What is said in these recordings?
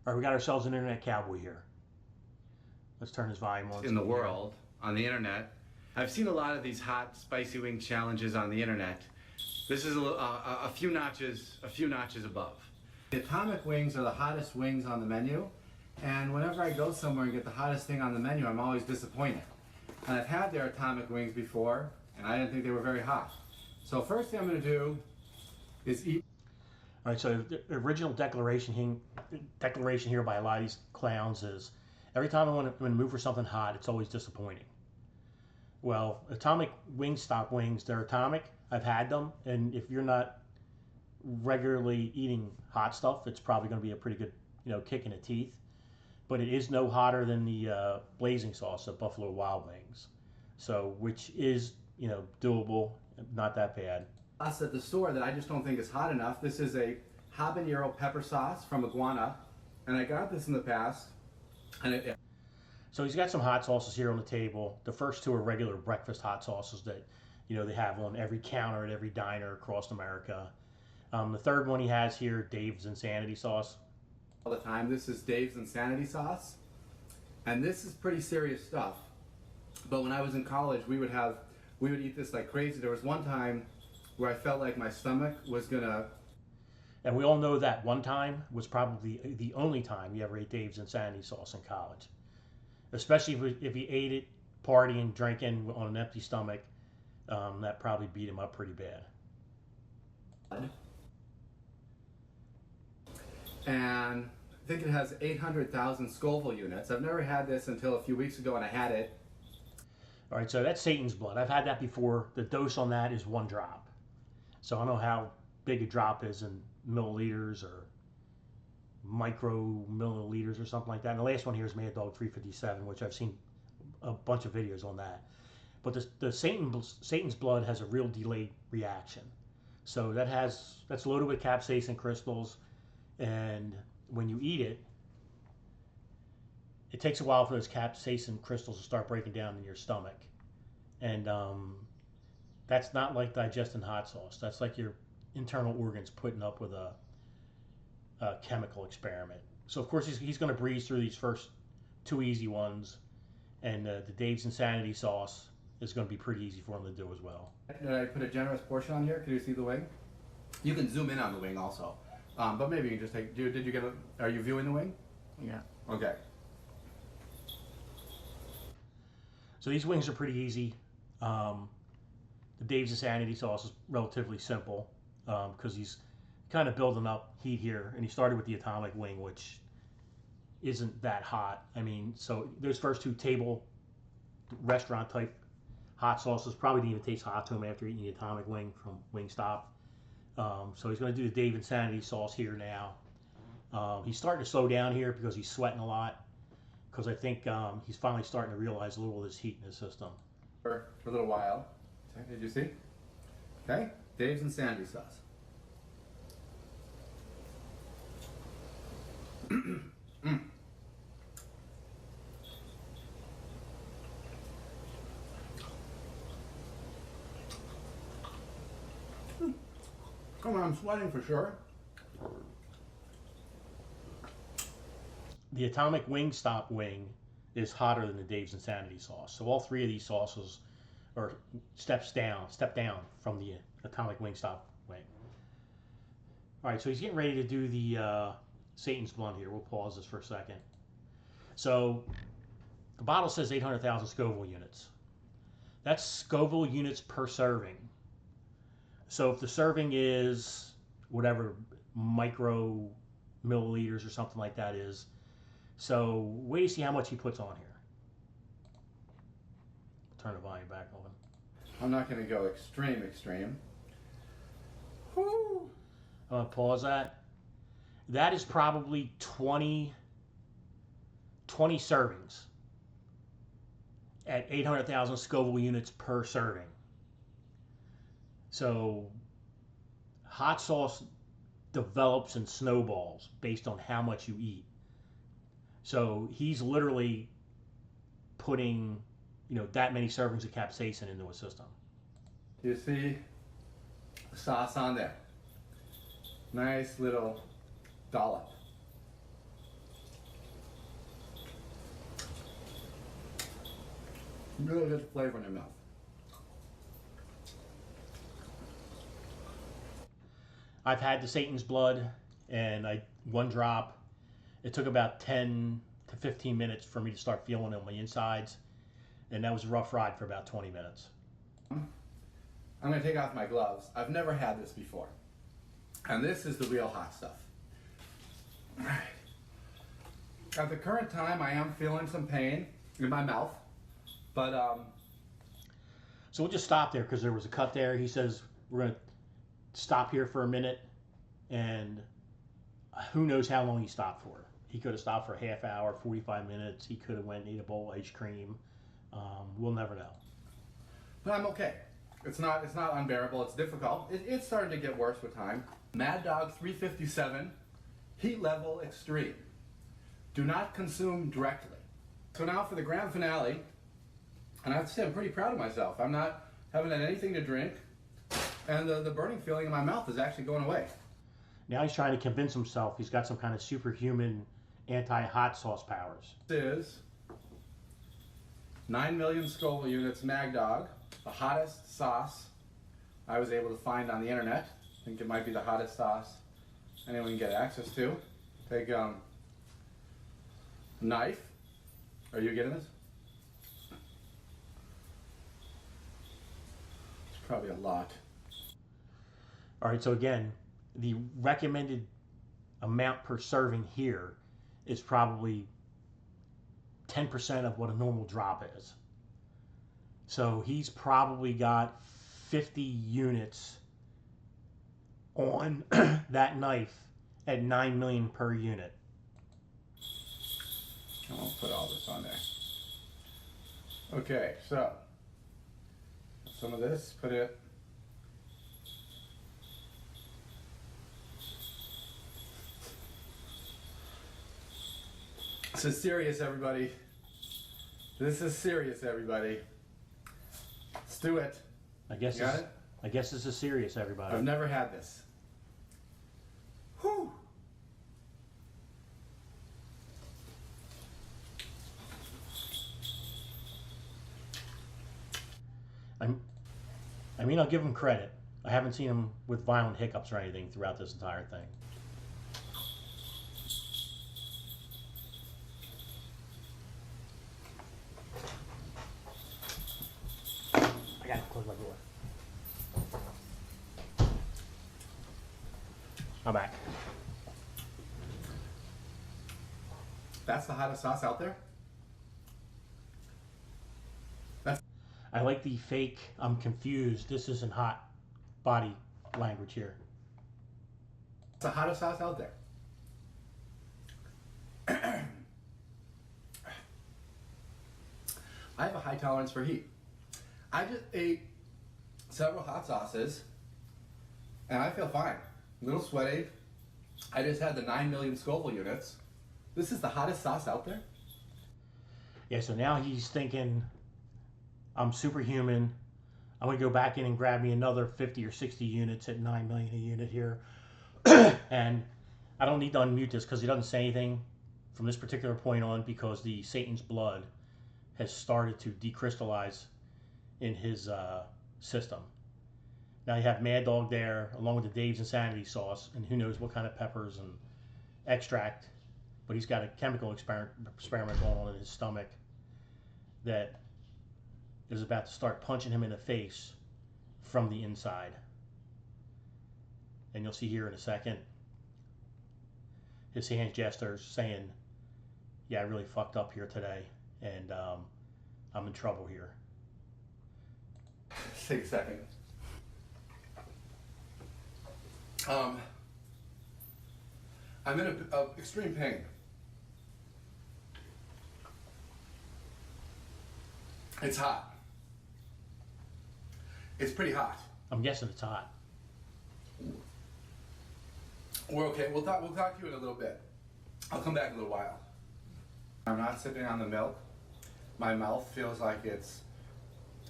All right, we got ourselves an internet cowboy here. Let's turn his volume on. In the world, on the internet. I've seen a lot of these hot, spicy wing challenges on the internet. This is a few notches above. The atomic wings are the hottest wings on the menu, and whenever I go somewhere and get the hottest thing on the menu, I'm always disappointed. And I've had their atomic wings before, and I didn't think they were very hot. So first thing I'm going to do is eat. All right, so the original declaration here by a lot of these clowns is, every time I want to move for something hot, it's always disappointing. Well, atomic Wingstop wings, they're atomic. I've had them, and if you're not regularly eating hot stuff, it's probably going to be a pretty good, kick in the teeth. But it is no hotter than the blazing sauce of Buffalo Wild Wings, so which is doable, not that bad. Sauce at the store that I just don't think is hot enough. This is a habanero pepper sauce from Iguana, and I got this in the past, and So he's got some hot sauces here on the table. The first two are regular breakfast hot sauces that they have on every counter at every diner across America. The third one he has here, Dave's Insanity Sauce. All the time. This is Dave's Insanity Sauce, and this is pretty serious stuff. But when I was in college, we would eat this like crazy. There was one time where I felt like my stomach was gonna. And we all know that one time was probably the only time you ever ate Dave's Insanity Sauce in college. Especially if you ate it partying, drinking on an empty stomach, that probably beat him up pretty bad. And I think it has 800,000 Scoville units. I've never had this until a few weeks ago, and I had it. All right, so that's Satan's blood. I've had that before. The dose on that is 1 drop. So I don't know how big a drop is in milliliters or micro milliliters or something like that. And the last one here is Mad Dog 357, which I've seen a bunch of videos on that. But the Satan's blood has a real delayed reaction. So that's loaded with capsaicin crystals, and when you eat it, it takes a while for those capsaicin crystals to start breaking down in your stomach. And that's not like digesting hot sauce. That's like your internal organs putting up with a chemical experiment. So of course he's going to breeze through these first 2 easy ones, and the Dave's Insanity Sauce is going to be pretty easy for him to do as well. Did I put a generous portion on here? Can you see the wing? You can zoom in on the wing also, but maybe you can just take. Did you get? Are you viewing the wing? Yeah. Okay. So these wings are pretty easy. The Dave's Insanity Sauce is relatively simple because he's kind of building up heat here, and he started with the atomic wing, which isn't that hot. I mean, so those first 2 table restaurant type hot sauces probably didn't even taste hot to him after eating the atomic wing from Wingstop. So he's going to do the Dave Insanity Sauce here now. He's starting to slow down here because he's sweating a lot, because I think he's finally starting to realize a little of this heat in his system. For a little while. Did you see? Okay, Dave's Insanity Sauce. Come on, I'm sweating for sure. The Atomic Wingstop wing is hotter than the Dave's Insanity Sauce. So all 3 of these sauces are step down from the Atomic Wingstop wing. All right, so he's getting ready to do the Satan's blood here. We'll pause this for a second. So the bottle says 800,000 Scoville units. That's Scoville units per serving. So if the serving is whatever micro milliliters or something like that is, so wait to see how much he puts on here. Turn the volume back on. I'm not going to go extreme. Woo. I'm going to pause that. That is probably 20 servings at 800,000 Scoville units per serving. So hot sauce develops and snowballs based on how much you eat. So he's literally putting, that many servings of capsaicin into his system. You see the sauce on there. Nice little dollop. Really good flavor in your mouth. I've had the Satan's blood, and one drop. It took about 10 to 15 minutes for me to start feeling it on my insides, and that was a rough ride for about 20 minutes. I'm gonna take off my gloves. I've never had this before. And this is the real hot stuff. All right. At the current time, I am feeling some pain in my mouth, but So we'll just stop there because there was a cut there. He says we're gonna stop here for a minute, and who knows how long he stopped for. He could have stopped for a half hour, 45 minutes. He could have went and ate a bowl of ice cream. We'll never know. but I'm okay. It's not unbearable. It's difficult. It's starting to get worse with time. Mad Dog 357, heat level extreme. Do not consume directly. So now for the grand finale, and I have to say I'm pretty proud of myself. I'm not haven't had anything to drink, and the burning feeling in my mouth is actually going away. Now he's trying to convince himself he's got some kind of superhuman anti-hot sauce powers. This is 9 million Scoville units Mad Dog, the hottest sauce I was able to find on the internet. I think it might be the hottest sauce anyone can get access to. Take knife. Are you getting this? It's probably a lot. All right, so again, the recommended amount per serving here is probably 10% of what a normal drop is. So he's probably got 50 units on that knife at 9 million per unit. I won't put all this on there. Okay, so some of this, put it. This is serious, everybody. This is serious, everybody. Let's do it. I guess You got it? I guess this is serious, everybody. I've never had this. Whew. I mean, I'll give him credit. I haven't seen him with violent hiccups or anything throughout this entire thing. I gotta close my door. I'm back. That's the hottest sauce out there? I like the fake, I'm confused, this isn't hot body language here. It's the hottest sauce out there. I have a high tolerance for heat. I just ate several hot sauces and I feel fine. A little sweaty. I just had the 9 million Scoville units. This is the hottest sauce out there? Yeah, so now he's thinking, I'm superhuman. I'm gonna go back in and grab me another 50 or 60 units at 9 million a unit here. And I don't need to unmute this because he doesn't say anything from this particular point on because the Satan's blood has started to decrystallize in his system. Now you have Mad Dog there along with the Dave's Insanity sauce and who knows what kind of peppers and extract, but he's got a chemical experiment going on in his stomach that is about to start punching him in the face from the inside. And you'll see here in a second his hand gestures saying, yeah, I really fucked up here today and I'm in trouble here. Let's take a second. I'm in a extreme pain. It's hot. It's pretty hot. I'm guessing it's hot. We're okay. We'll talk to you in a little bit. I'll come back in a little while. I'm not sipping on the milk. My mouth feels like it's,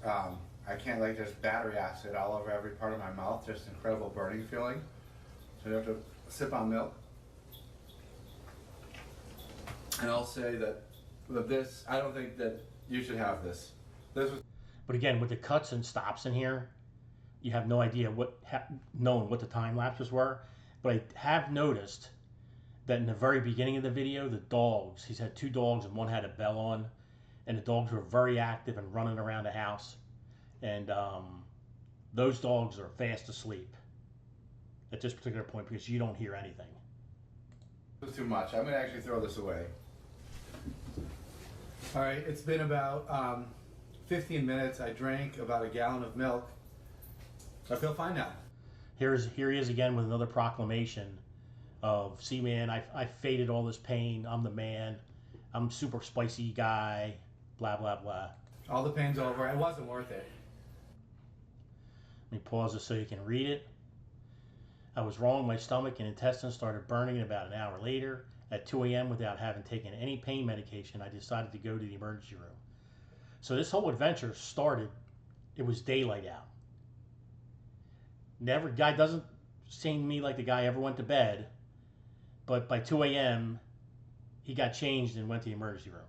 I can't, like there's battery acid all over every part of my mouth. Just incredible burning feeling. So you have to sip on milk. And I'll say that with this, I don't think that you should have this. This was But again, with the cuts and stops in here, you have no idea knowing what the time lapses were. But I have noticed that in the very beginning of the video, the dogs, he's had two dogs and one had a bell on, and the dogs were very active and running around the house. And those dogs are fast asleep at this particular point because you don't hear anything. too much. I'm gonna actually throw this away. All right, it's been about 15 minutes. I drank about a gallon of milk. I feel fine now. Here he is again with another proclamation of, see man, I faded all this pain. I'm the man. I'm a super spicy guy. Blah, blah, blah. All the pain's over. It wasn't worth it. Let me pause this so you can read it. I was wrong. My stomach and intestines started burning about an hour later. At 2 a.m. without having taken any pain medication, I decided to go to the emergency room. So this whole adventure started, it was daylight out. Guy doesn't seem to me like the guy ever went to bed, but by 2 a.m. he got changed and went to the emergency room.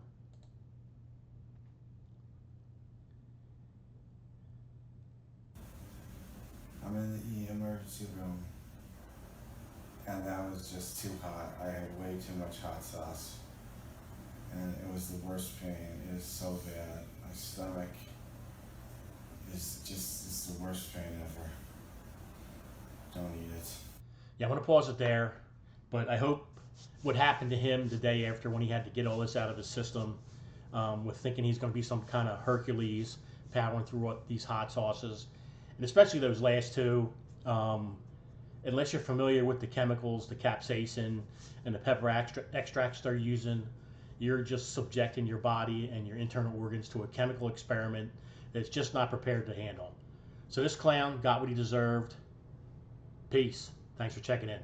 I'm in the emergency room, and that was just too hot. I had way too much hot sauce, and it was the worst pain. It is so bad. My stomach is the worst pain ever. Don't eat it. Yeah, I'm going to pause it there, but I hope what happened to him the day after when he had to get all this out of his system, with thinking he's going to be some kind of Hercules powering through these hot sauces, and especially those last two, unless you're familiar with the chemicals, the capsaicin and the pepper extracts they're using, you're just subjecting your body and your internal organs to a chemical experiment that's just not prepared to handle. So this clown got what he deserved. Peace. Thanks for checking in.